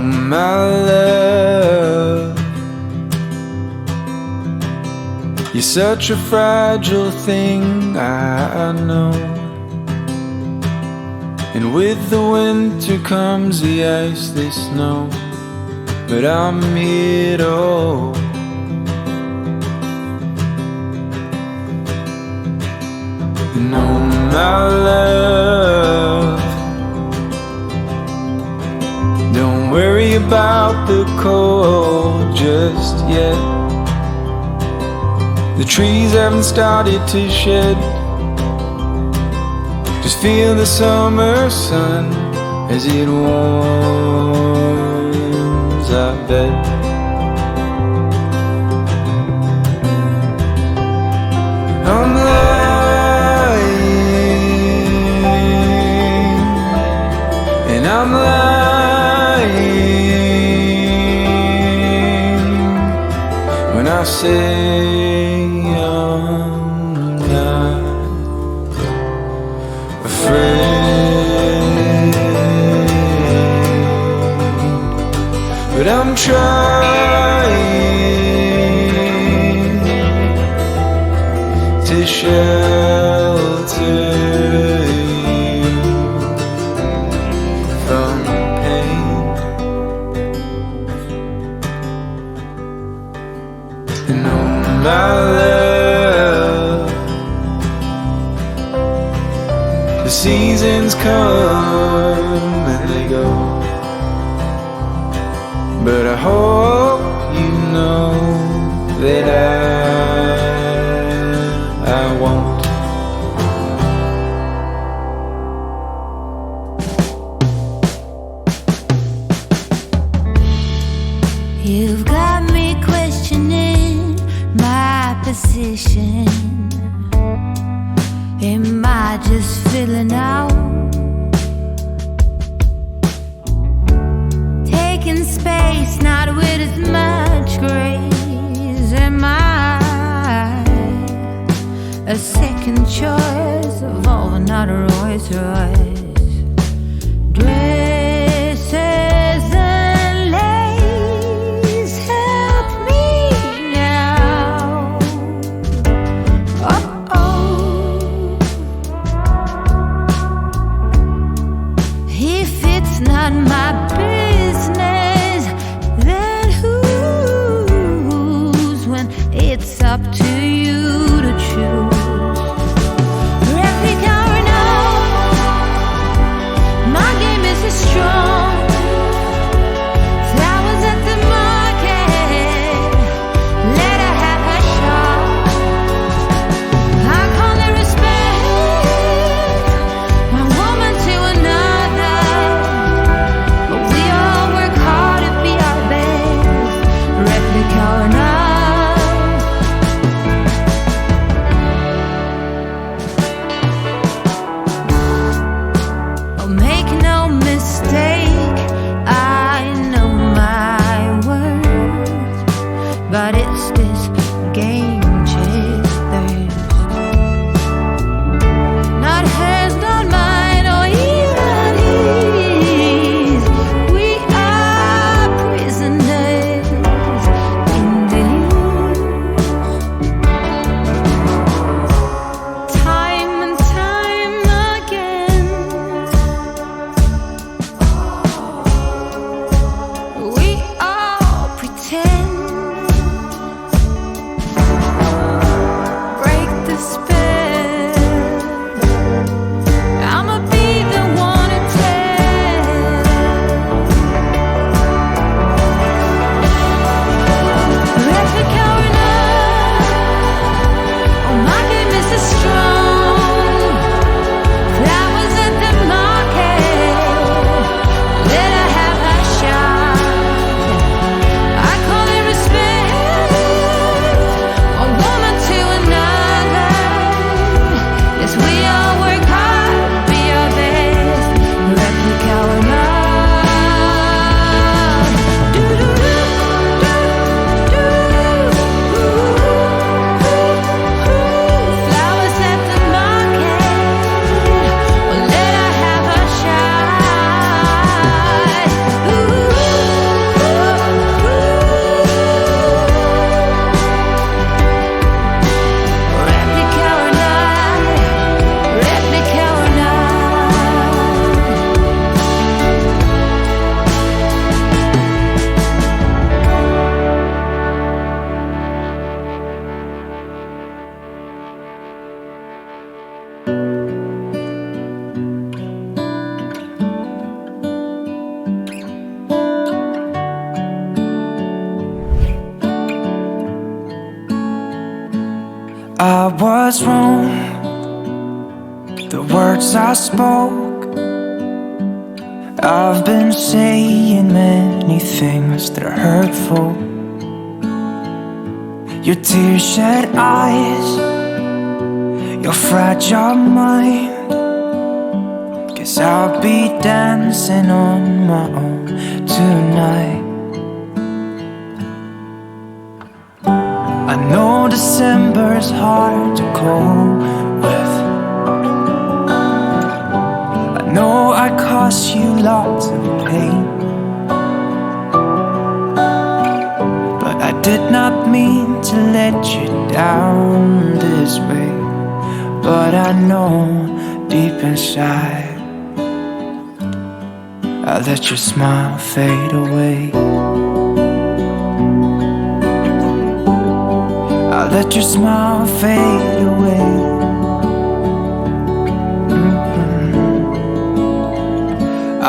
my love, you're such a fragile thing, I know. And with the winter comes the ice, the snow, but I'm here to hold. And oh my love, don't worry about the cold just yet. The trees haven't started to shed. Just feel the summer sun as it warms our bed. I'm lying, and I'm lying when I say I'm not afraid, but I'm trying to shelter you from pain. And oh my love, the seasons come and they go, but I hope you know that I won't. You've got me questioning my position. Am I just filling out? Taking space, not with as much grace. Am I a second choice of all not a Rolls Royce? Dresses and lace help me now. If it's not my business, then whose? When it's up to you to choose. Replica or no, my game is as strong. Flowers at the market, let her have her shot. I call it respect, one woman to another, but we all work hard to be our best. Replica or not. Oh, make no mistake, I know my worth, but it's this game chase thirst. Not hers, not mine, or even his. We are prisoners in this. Time and time again, we all pretend. I was wrong, the words I spoke. I've been saying many things that are hurtful. Your tear-shed eyes, your fragile mind. Guess I'll be dancing on my own tonight. I know December's hard to cope with. I know I cost you lots of pain, but I did not mean to let you down this way. But I know deep inside I let your smile fade away. I let your smile fade away.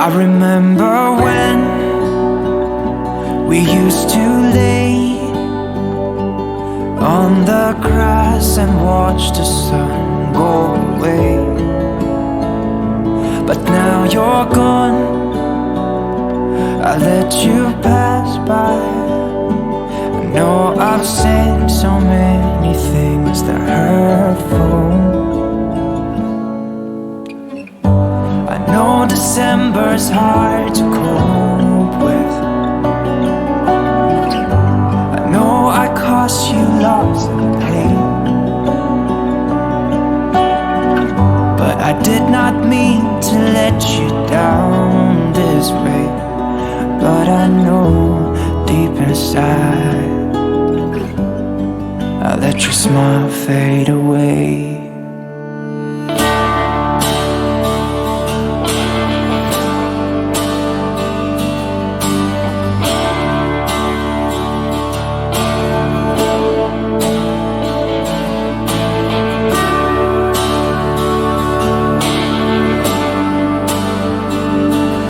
I remember when we used to lay on the grass and watch the sun go away. But now you're gone, I let you pass by. I know I've said so many things that are hurtful. I know December's hard to cope with. I know I cost you lots of pain, but I did not mean to let you down this way. But I know deep inside I let your smile fade away.